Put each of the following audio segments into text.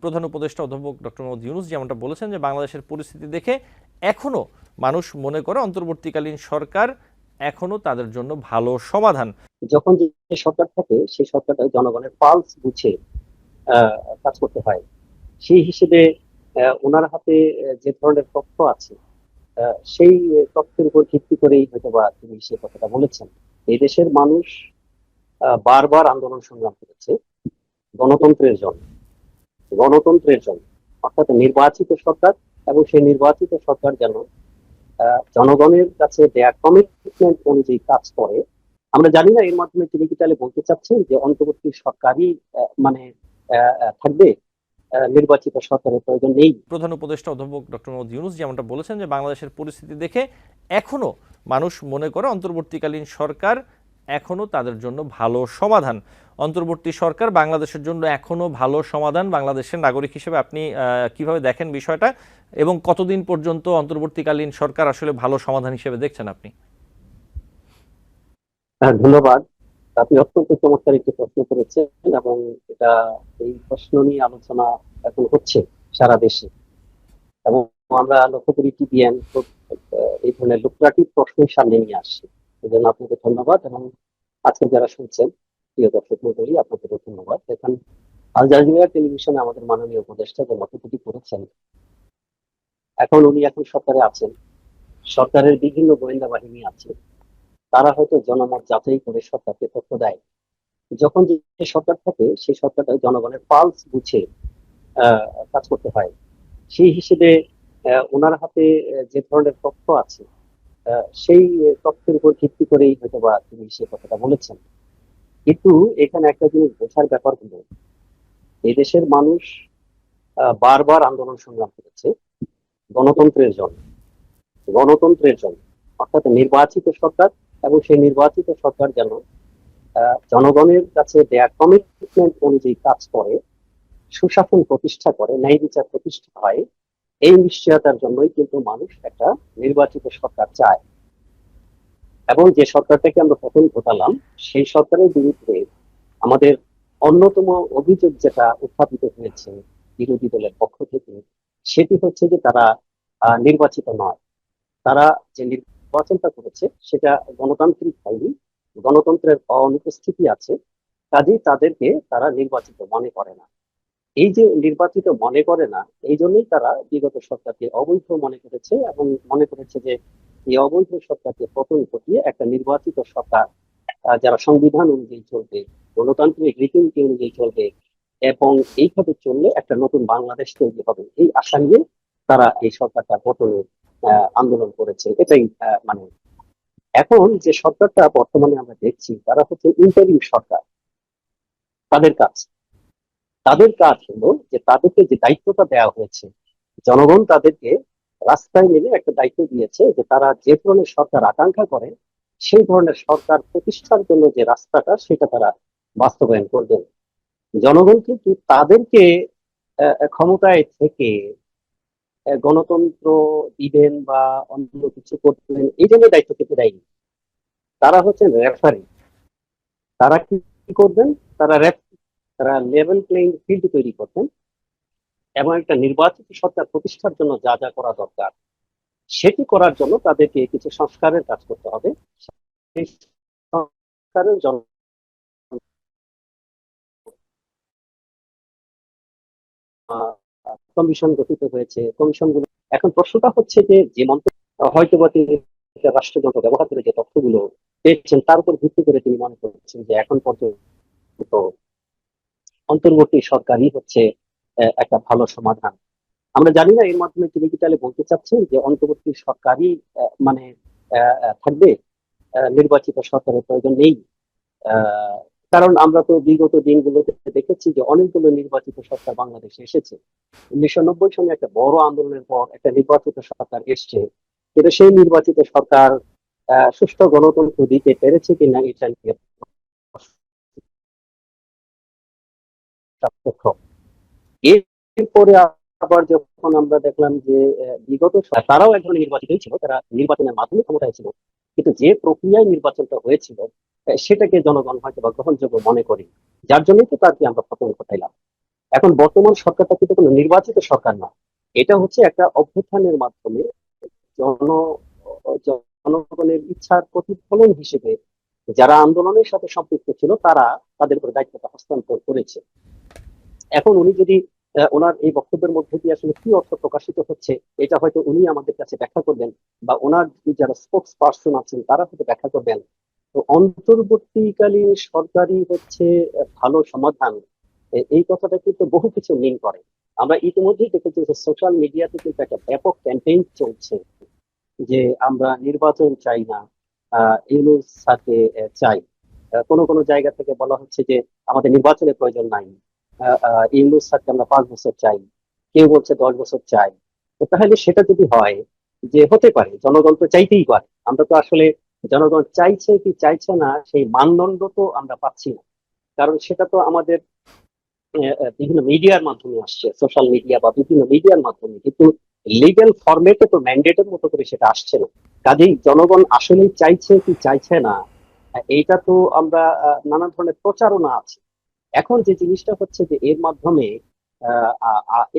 প্রধান উপদেষ্টা অধ্যাপক ডক্টর মোহাম্মদ ইউনূস যেমনটা বলেছেন যে বাংলাদেশের পরিস্থিতি দেখে এখনো মানুষ মনে করে অন্তর্বর্তীকালীন সরকার এখনো তাদের জন্য ভালো সমাধান। যখন যে সরকার থাকে সেই সরকারটা জনগণের পালস বুঝে কাজ করতে হয়। সেই হিসেবে ওনার হাতে যে ধরনের তথ্য আছে সেই তথ্যের উপর ভিত্তি করেই হয়তোবা তিনি সে কথাটা বলেছেন। এই দেশের মানুষ বারবার আন্দোলন সংগ্রাম করেছে গণতন্ত্রের জন্য, গণতন্ত্রের জন্য, অর্থাৎ নির্বাচিত সরকার, এবং সেই নির্বাচিত সরকার যেন জনগণের কাছে দেয়া কমিটমেন্ট অনুযায়ী কাজ করে। আমরা জানি না এর মাধ্যমে তিনি কি তাহলে বলতে চাচ্ছেন যে অন্তর্বর্তী সরকারই মানে থাকবে, নির্বাচিত সরকারের প্রয়োজন নেই। প্রধান উপদেষ্টা অধ্যাপক ডক্টর মোহাম্মদ ইউনূস যেমনটা বলেছেন যে বাংলাদেশের পরিস্থিতি দেখে এখনো মানুষ মনে করে অন্তর্বর্তীকালীন সরকার এখনো তাদের জন্য ভালো সমাধান। অন্তর্বর্তী সরকার বাংলাদেশের জন্য এখনো ভালো সমাধান। বাংলাদেশের নাগরিক হিসেবে আপনি কিভাবে দেখেন বিষয়টা, এবং কতদিন পর্যন্ত অন্তর্বর্তীকালীন সরকার আসলে ভালো সমাধান হিসেবে দেখছেন আপনি? ধন্যবাদ। আপনি অত্যন্ত চমৎকার একটি প্রশ্ন করেছেন, এবং এটা এই প্রশ্ন নিয়ে আলোচনা এখন হচ্ছে সারা দেশে, এবং আমরা লক্ষ্য করি টিভিএন এই ধরনের লুক্রাটিভ প্রশ্ন সামনে নিয়ে আসছে। এই জন্য আপনাকে ধন্যবাদ, এবং আজকে যারা শুনছেন প্রিয় দর্শক মন্ডলী, আপনাদেরও ধন্যবাদ। এখন আল জাজিরা টেলিভিশনে আমাদের মাননীয় উপদেষ্টা যে মন্তব্যটি করেছেন, উনি এখন সরকারে আছেন, সরকারের বিভিন্ন গোয়েন্দা বাহিনী আছে, তারা হয়তো জনমত যাচাই করে সরকারকে তথ্য দেয়। যখন যে সরকার থাকে সেই সরকারটা জনগণের পালস বুঝে কাজ করতে হয়। সেই হিসেবে ওনার হাতে যে ধরনের তথ্য আছে সেই তথ্যের উপর ভিত্তি করেই হয়তোবা তিনি সে কথাটা বলেছেন। কিন্তু এখানে একটা জিনিস বোঝার ব্যাপার হলো, এই দেশের মানুষ বারবার আন্দোলন সংগ্রাম করেছে গণতন্ত্রের জন্য, গণতন্ত্রের জন্য, অর্থাৎ নির্বাচিত সরকার, এবং সেই নির্বাচিত সরকার যেন জনগণের কাছে দেয়া কমিটমেন্ট অনুযায়ী কাজ করে, সুশাসন প্রতিষ্ঠা করে, ন্যায় বিচার প্রতিষ্ঠা হয়। এই নিশ্চয়তার জন্যই কিন্তু মানুষ একটা নির্বাচিত সরকার চায়। এবং যে সরকারটাকে আমরা পতন ঘটালাম সেই সরকারের বিরুদ্ধে আমাদের অন্যতম অভিযোগ যেটা উত্থাপিত হয়েছে বিরোধী দলের পক্ষ থেকে, সেটি হচ্ছে যে তারা নির্বাচিত নয়। তারা যে নির্বাচনটা করেছে সেটা গণতান্ত্রিক হয়নি, গণতন্ত্রের অনুপস্থিতি আছে, কাজেই তাদেরকে তারা নির্বাচিত মনে করে না। এই যে নির্বাচিত মনে করে না, এই জন্যই তারা বিগত সরকারকে অবৈধ মনে করেছে, এবং মনে করেছে যে এই অবৈধ সরকারকে পতন ঘটিয়ে একটা নির্বাচিত সরকার যারা সংবিধান অনুযায়ী চলবে, গণতান্ত্রিক রীতিনীতি অনুযায়ী চলবে, এবং এইভাবে চললে একটা নতুন বাংলাদেশ তৈরি হবে, এই আশা নিয়ে তারা এই সরকারটা পতনের আন্দোলন করেছে। এটাই মানে এখন যে সরকারটা বর্তমানে আমরা দেখছি তারা হচ্ছে ইন্টারিম সরকার। তাদের কাজ তাদের কাজ হলো যে তাদেরকে যে দায়িত্বটা দেওয়া হয়েছে, জনগণ তাদেরকে রাস্তায় নেমে একটা দায়িত্ব দিয়েছে যে তারা যে ধরনের সরকার আকাঙ্ক্ষা করে সেই ধরনের সরকার প্রতিষ্ঠার জন্য যে রাস্তাটা সেটা তারা বাস্তবায়ন করবেন। জনগণ কিন্তু তাদেরকে ক্ষমতায় থেকে গণতন্ত্র দিবেন বা অন্য কিছু করবেন এই জন্য দায়িত্ব কিন্তু দেয়নি। তারা হচ্ছেন রেফারি। তারা কি করবেন? তারা তারা লেভেল প্লেইং ফিল্ড তৈরি করবেন, এবং একটা নির্বাচিত সরকার প্রতিষ্ঠার জন্য যা যা করা দরকার সেটি করার জন্য তাদেরকে কিছু সংস্কারের কাজ করতে হবে। সেই সংস্কারের জন্য কমিশন গঠিত হয়েছে। কমিশনগুলো এখন প্রশ্নটা হচ্ছে যে যে মন্ত্রী হয়তোবা তিনি রাষ্ট্রযন্ত্র ব্যবহার করে যে তথ্যগুলো পেয়েছেন তার উপর ভিত্তি করে তিনি মনে করছেন যে এখন পর্যন্ত অন্তর্বর্তী সরকারই হচ্ছে একটা ভালো সমাধান। আমরা জানি না এর মাধ্যমে তিনি কি তাহলে বলতে চাচ্ছেন যে অন্তর্বর্তী সরকারই মানে থাকবে, নির্বাচিত সরকারের প্রয়োজন নেই। কারণ আমরা তো বিগত দিনগুলোতে দেখেছি যে অনেকগুলো নির্বাচিত সরকার বাংলাদেশে এসেছে। 1990 সনে একটা বড় আন্দোলনের পর একটা নির্বাচিত সরকার এসছে, কিন্তু সেই নির্বাচিত সরকার সুষ্ঠু গণতন্ত্র দিতে পেরেছে কিনা এটা নিয়ে এরপরে আবার যখন আমরা দেখলাম যে বিগত তারাও একজন নির্বাচিতই ছিল, তারা নির্বাচনের মাধ্যমে ক্ষমতায় ছিল, কিন্তু যে প্রক্রিয়ায় নির্বাচনটা হয়েছিল সেটাকে জনগণ হয়তো বা গ্রহণযোগ্য মনে করি, যার জন্যই তো তাকে আমরা পতন ঘটাইলাম। এখন বর্তমান সরকারটা কিন্তু কোনো নির্বাচিত সরকার না, এটা হচ্ছে একটা অভ্যুত্থানের মাধ্যমে জন জনগণের ইচ্ছার প্রতিফলন হিসেবে যারা আন্দোলনের সাথে সম্পৃক্ত ছিল তারা তাদের উপর দায়িত্বটা হস্তান্তর করেছে। এখন উনি যদি ওনার এই বক্তব্যের মধ্যে দিয়ে আসলে কি অর্থ প্রকাশিত হচ্ছে এটা হয়তো উনি আমাদের কাছে ব্যাখ্যা করবেন, বা ওনার যারা স্পোক্স পার্সন আছেন তারা হয়তো ব্যাখ্যা করবেন। তো অন্তর্বর্তীকালীন সরকারই হচ্ছে ভালো সমাধান, এই কথাটা কিন্তু বহু কিছু মিন করে। আমরা ইতিমধ্যেই দেখেছি যে সোশ্যাল মিডিয়াতে কিন্তু একটা ব্যাপক ক্যাম্পেইন চলছে যে আমরা নির্বাচন চাই না, ইউনূস স্যারকে চাই। কোনো কোনো জায়গা থেকে বলা হচ্ছে যে আমাদের নির্বাচনের প্রয়োজন নাই, ইউনূস স্যারকে আমরা 5 বছর চাই, কেউ বলছে 10 বছর চাই। তো তাহলে সেটা যদি হয়, যে হতে পারে জনগণ তো চাইতেই পারে, আমরা তো আসলে জনগণ চাইছে কি চাইছে না সেই মানদণ্ড তো আমরা পাচ্ছি না, কারণ সেটা তো আমাদের বিভিন্ন মিডিয়ার মাধ্যমে আসছে, সোশ্যাল মিডিয়া বা বিভিন্ন মিডিয়ার মাধ্যমে, কিন্তু লিগ্যাল ফরম্যাটে তো ম্যান্ডেটের মতো করে সেটা আসছে না। কাজেই জনগণ আসলে চাইছে কি চাইছে না, এইটা তো আমরা নানা ধরনের প্রচারণা আছে। এখন যে জিনিসটা হচ্ছে যে এর মাধ্যমে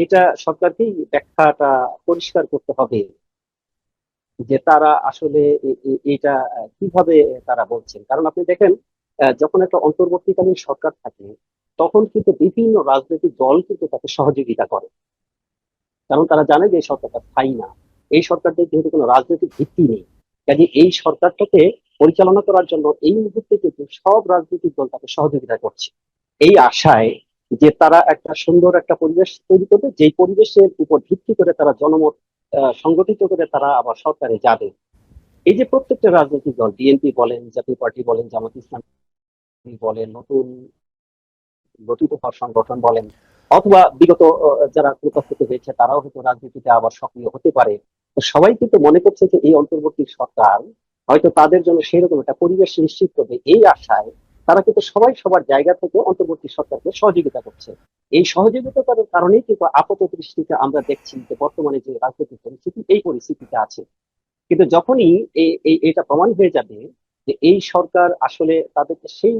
এটা সরকারকেই ব্যাখ্যাটা পরিষ্কার করতে হবে যে তারা আসলে এটা কিভাবে তারা বলছেন। কারণ আপনি দেখেন, যখন একটা অন্তর্বর্তীকালীন সরকার থাকে তখন কিন্তু বিভিন্ন রাজনৈতিক দল কিন্তু তাকে সহযোগিতা করে, কারণ তারা জানে যে এই সরকারটা স্থায়ী না, এই সরকারদের যেহেতু কোনো রাজনৈতিক ভিত্তি নেই। কাজে এই সরকারটাকে পরিচালনা করার জন্য এই মুহূর্তে কিন্তু সব রাজনৈতিক দল তাকে সহযোগিতা করছে, এই আশায় যে তারা একটা সুন্দর একটা পরিবেশ তৈরি করবে, যেই পরিবেশের উপর ভিত্তি করে তারা জনমত সংগঠিত করে তারা আবার সরকারে যাবে। এই যে প্রত্যেকটা রাজনৈতিক দল, বিএনপি বলেন, জাতীয় পার্টি বলেন, জামাত ইসলামী বলেন, নতুন গঠিত হওয়া সংগঠন বলেন, অথবা বিগত যারা প্রকাশিত হয়েছে তারাও হয়তো রাজনীতিতে আবার সক্রিয় হতে পারে, তো সবাই কিন্তু মনে করছে যে এই অন্তর্বর্তী সরকার হয়তো তাদের জন্য সেরকম একটা পরিবেশ নিশ্চিত করবে, এই আশায় তারা কিন্তু সবাই সবার জায়গা থেকে অন্তর্বর্তী সরকারকে সহযোগিতা করছে। এই সহযোগিতা করার কারণেই কিন্তু আপাত দৃষ্টিতে আমরা দেখছি যে বর্তমানে যে রাজনৈতিক পরিস্থিতি এই পরিস্থিতিতে আছে। কিন্তু যখনই এটা প্রমাণ হয়ে যাবে যে এই সরকার আসলে তাদেরকে সেই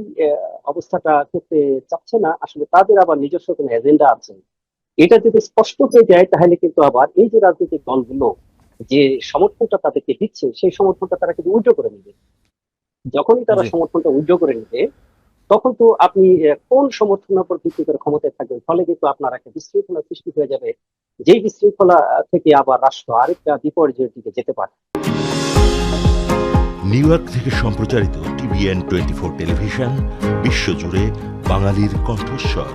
অবস্থাটা করতে চাচ্ছে না, আসলে তাদের আবার নিজস্ব কোনো এজেন্ডা আছে, এটা যদি স্পষ্ট হয়ে যায় তাহলে কিন্তু আবার এই যে রাজনৈতিক দলগুলো যে সমর্থনটা তাদেরকে দিচ্ছে সেই সমর্থনটা তারা কিন্তু উল্টো করে নেবে। যখনই তারা জি। সমর্থনটা উল্টো করে নেবে তখন তো আপনি কোন সমর্থনের উপর ভিত্তি করে ক্ষমতায় থাকবেন, ফলে কিন্তু আপনার একটা বিশৃঙ্খলা সৃষ্টি হয়ে যাবে, যেই বিশৃঙ্খলা থেকে আবার রাষ্ট্র আরেকটা বিপর্যয়ের দিকে যেতে পারে। নিউ ইয়র্ক থেকে সম্প্রচারিত TVN 24 টেলিভিশন বিশ্বজুড়ে বাঙালির কণ্ঠস্বর।